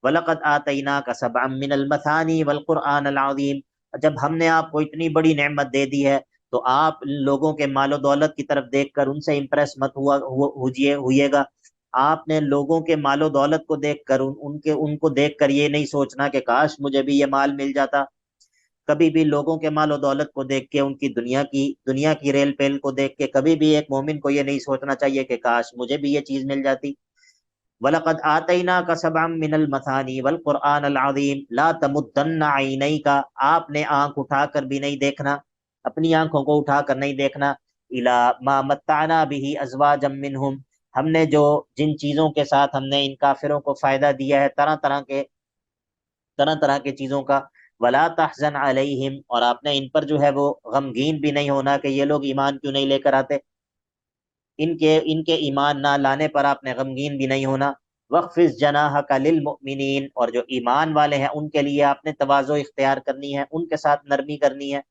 [SPEAKER 1] وَلَقَدْ آتَيْنَاكَ سَبْعًا مِّنَ الْمَثَانِي وَالْقُرْآنَ الْعَظِيمِ. جب ہم نے آپ کو اتنی بڑی نعمت دے دی ہے تو آپ لوگوں کے مال و دولت کی طرف دیکھ کر ان سے امپریس مت ہوئیے گا. آپ نے لوگوں کے مال و دولت کو دیکھ کر ان کو دیکھ کر یہ نہیں سوچنا کہ کاش مجھے بھی یہ مال مل جاتا. کبھی بھی لوگوں کے مال و دولت کو دیکھ کے، ان کی دنیا کی ریل پیل کو دیکھ کے کبھی بھی ایک مومن کو یہ نہیں سوچنا چاہیے کہ کاش مجھے بھی یہ چیز مل جاتی. وَلَقَدْ آتَيْنَاكَ سَبْعًا مِّنَ الْمَثَانِي وَالْقُرْآنَ الْعَظِيمِ. لَا تَمُدَّنَّ عَيْنَيْكَ. آپ نے آنکھ اٹھا کر بھی نہیں دیکھنا، اپنی آنکھوں کو اٹھا کر نہیں دیکھنا. إِلَى مَا مَتَّعْنَا بِهِ أَزْوَاجًا مِّنْهُمْ. ہم نے جن چیزوں کے ساتھ ہم نے ان کافروں کو فائدہ دیا ہے، طرح طرح کے چیزوں کا. وَلَا تَحْزَنْ عَلَيْهِمْ. اور آپ نے ان پر جو ہے وہ غمگین بھی نہیں ہونا کہ یہ لوگ ایمان کیوں نہیں لے کر آتے. ان کے ایمان نہ لانے پر آپ نے غمگین بھی نہیں ہونا. وَخْفِضْ جَنَاحَكَ لِلْمُؤْمِنِينَ. اور جو ایمان والے ہیں ان کے لیے آپ نے تواضع اختیار کرنی ہے، ان کے ساتھ نرمی کرنی ہے.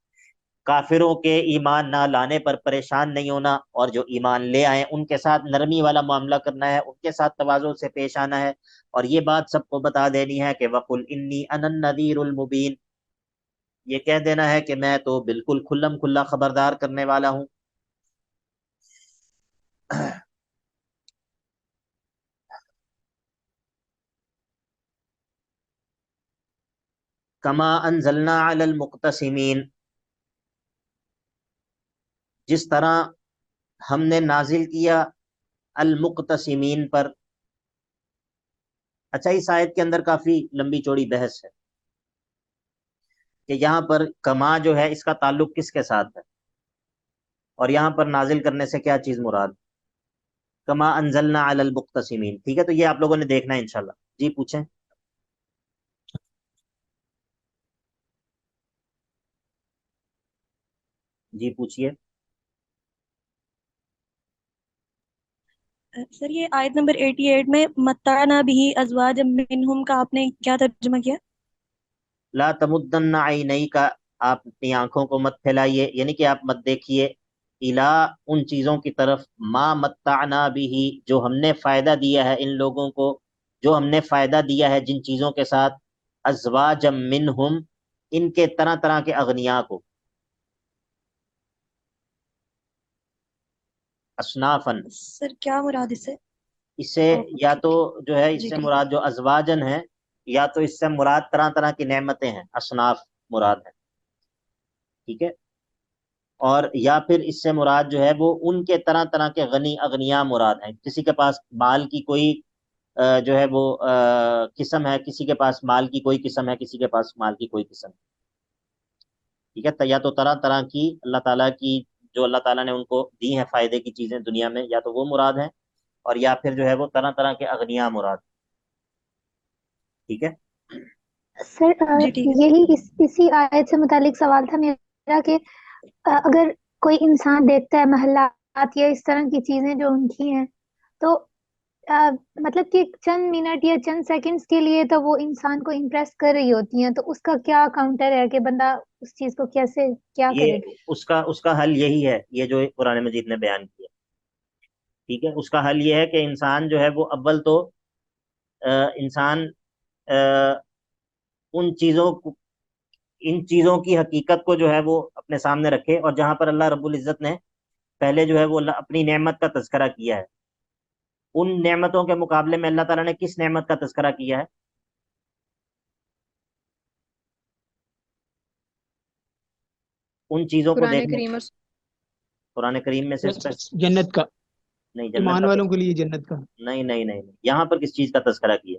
[SPEAKER 1] کافروں کے ایمان نہ لانے پر پریشان نہیں ہونا، اور جو ایمان لے آئیں ان کے ساتھ نرمی والا معاملہ کرنا ہے، ان کے ساتھ تواضع سے پیش آنا ہے. اور یہ بات سب کو بتا دینی ہے کہ وَقُلْ إِنِّي أَنَا النَّذِيرُ الْمُبِينُ. یہ کہہ دینا ہے کہ میں تو بالکل کھلم کھلا خبردار کرنے والا ہوں. کما انزلنا علی المقتسمین. جس طرح ہم نے نازل کیا المقتسمین پر. اچھا، اس آیت کے اندر کافی لمبی چوڑی بحث ہے کہ یہاں پر کما جو ہے اس کا تعلق کس کے ساتھ ہے، اور یہاں پر نازل کرنے سے کیا چیز مراد. کما انزلنا علی المقتسمین، ٹھیک ہے، تو یہ آپ لوگوں نے دیکھنا ہے انشاءاللہ. جی پوچھیں. جی پوچھئے.
[SPEAKER 4] سر یہ آیت نمبر 88 میں متعنا بھی ازواج منہم کا آپ نے کیا ترجمہ کیا؟
[SPEAKER 1] لا تمدن عینیک. آپ اپنی آنکھوں کو مت پھیلائیے، یعنی کہ آپ مت دیکھیے الا ان چیزوں کی طرف ما متعنا بھی جو ہم نے فائدہ دیا ہے ان لوگوں کو، جو ہم نے فائدہ دیا ہے جن چیزوں کے ساتھ، ازواج منہم ان کے طرح طرح کے اغنیاء کو، اصنافن.
[SPEAKER 4] سر کیا مراد اس سے؟
[SPEAKER 1] اس سے یا تو جو ہے اس
[SPEAKER 4] جی
[SPEAKER 1] سے
[SPEAKER 4] ٹھیک.
[SPEAKER 1] مراد جو ازواجن ہے، یا تو اس سے مراد طرح طرح کی نعمتیں ہیں، اصناف مراد ہے. ٹھیک ہے. اور یا پھر اس سے مراد جو ہے وہ ان کے طرح طرح کے غنی اغنیاء مراد ہیں. کسی کے پاس مال کی کوئی جو ہے وہ قسم ہے، کسی کے پاس مال کی کوئی قسم ہے، کسی کے پاس مال کی کوئی قسم ہے. ٹھیک ہے. یا تو طرح طرح کی اللہ تعالیٰ کی، جو اللہ تعالیٰ نے ان کو دی ہیں فائدے کی چیزیں دنیا میں، یا تو وہ مراد ہیں، اور یا پھر جو ہے وہ طرح طرح کے اغنیاء مراد. ٹھیک ہے.
[SPEAKER 6] سر
[SPEAKER 4] جی ٹھیک ہے.
[SPEAKER 6] یہی اسی آیت سے متعلق سوال تھا میرا کہ اگر کوئی انسان دیکھتا ہے محلات یا اس طرح کی چیزیں جو ان کی ہیں، تو مطلب کہ چند منٹ یا چند سیکنڈز کے لیے تو وہ انسان کو امپریس کر رہی ہوتی ہیں، تو اس کا کیا کاؤنٹر ہے کہ بندہ اس چیز کو کیسے کیا کرے؟
[SPEAKER 1] یہ اس کا حل یہی ہے، یہ جو قرآن مجید نے بیان کیا. ٹھیک ہے. اس کا حل یہ ہے کہ انسان جو ہے وہ اول تو انسان ان چیزوں کی حقیقت کو جو ہے وہ اپنے سامنے رکھے، اور جہاں پر اللہ رب العزت نے پہلے جو ہے وہ اپنی نعمت کا تذکرہ کیا ہے، ان نعمتوں کے مقابلے میں اللہ تعالیٰ نے کس نعمت کا تذکرہ کیا ہے؟ ان چیزوں کو دیکھنے. قرآن کریم میں سے
[SPEAKER 5] جنت کا،
[SPEAKER 1] نہیں، جنت
[SPEAKER 5] ایمان
[SPEAKER 1] کا
[SPEAKER 5] والوں کے لیے جنت کا.
[SPEAKER 1] نہیں. یہاں پر کس چیز کا تذکرہ کیا؟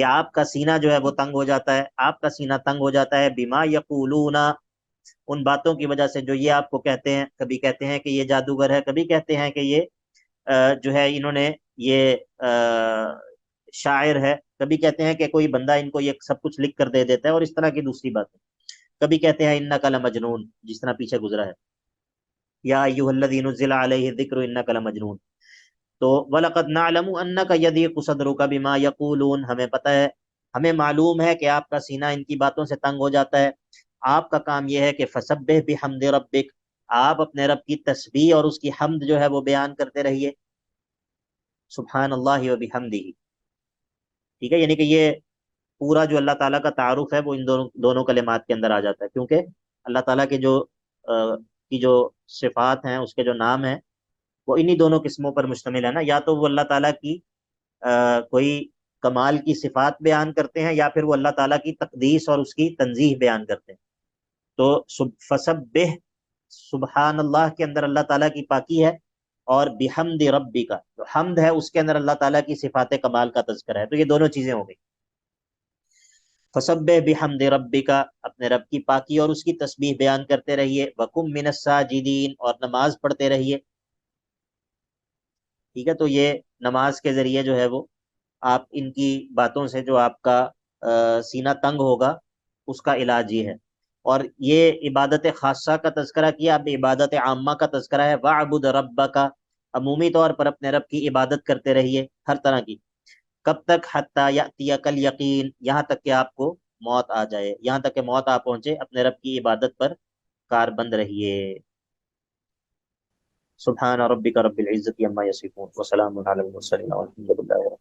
[SPEAKER 1] کہ آپ کا سینہ جو ہے وہ تنگ ہو جاتا ہے، آپ کا سینہ تنگ ہو جاتا ہے بما یقولون، ان باتوں کی وجہ سے جو یہ آپ کو کہتے ہیں، کبھی کہتے ہیں کہ یہ جادوگر ہے، کبھی کہتے ہیں کہ یہ جو ہے انہوں نے یہ شاعر ہے، کبھی کہتے ہیں کہ کوئی بندہ ان کو یہ سب کچھ لکھ کر دے دیتا ہے، اور اس طرح کی دوسری باتیں، کبھی کہتے ہیں انک لمجنون، جس طرح پیچھے گزرا ہے یا ایھا الذی نزل علیہ الذکر انک لمجنون۔ تو وَلَقَدْ نَعْلَمُ أَنَّكَ يَضِيقُ صَدْرُكَ بِمَا يَقُولُونَ، ہمیں پتہ ہے، ہمیں معلوم ہے کہ آپ کا سینہ ان کی باتوں سے تنگ ہو جاتا ہے۔ آپ کا کام یہ ہے کہ فَسَبِّحْ بِحَمْدِ رَبِّكَ، آپ اپنے رب کی تسبیح اور اس کی حمد جو ہے وہ بیان کرتے رہیے، سبحان اللہ و بحمدہ، ٹھیک ہے، یعنی کہ یہ پورا جو اللہ تعالیٰ کا تعارف ہے وہ ان دونوں کلمات کے اندر آ جاتا ہے، کیونکہ اللہ تعالیٰ کے جو صفات ہیں، اس کے جو نام ہیں، وہ انہی دونوں قسموں پر مشتمل ہے نا، یا تو وہ اللہ تعالیٰ کی کوئی کمال کی صفات بیان کرتے ہیں، یا پھر وہ اللہ تعالیٰ کی تقدیس اور اس کی تنزیہ بیان کرتے ہیں۔ تو فسبح، سبحان اللہ کے اندر اللہ تعالیٰ کی پاکی ہے، اور بحمد ربی کا جو حمد ہے اس کے اندر اللہ تعالیٰ کی صفات کمال کا تذکرہ ہے، تو یہ دونوں چیزیں ہو گئی۔ فسبح بحمد ربک، اپنے رب کی پاکی اور اس کی تسبیح بیان کرتے رہیے، وکم من الساجدین، اور نماز پڑھتے رہیے، ٹھیک ہے۔ تو یہ نماز کے ذریعے جو ہے وہ آپ ان کی باتوں سے جو آپ کا سینہ تنگ ہوگا اس کا علاج یہ ہے۔ اور یہ عبادت خاصہ کا تذکرہ کیا، اب عبادت عامہ کا تذکرہ ہے، وَاعْبُدْ رَبَّكَ، عمومی طور پر اپنے رب کی عبادت کرتے رہیے، ہر طرح کی، کب تک؟ حتیٰ یأتیک الیقین، یہاں تک کہ آپ کو موت آ جائے، یہاں تک کہ موت آ پہنچے، اپنے رب کی عبادت پر کاربند رہیے۔ سبحان ربک رب العزت عما یصفون وسلام علی المرسلین والحمد للہ۔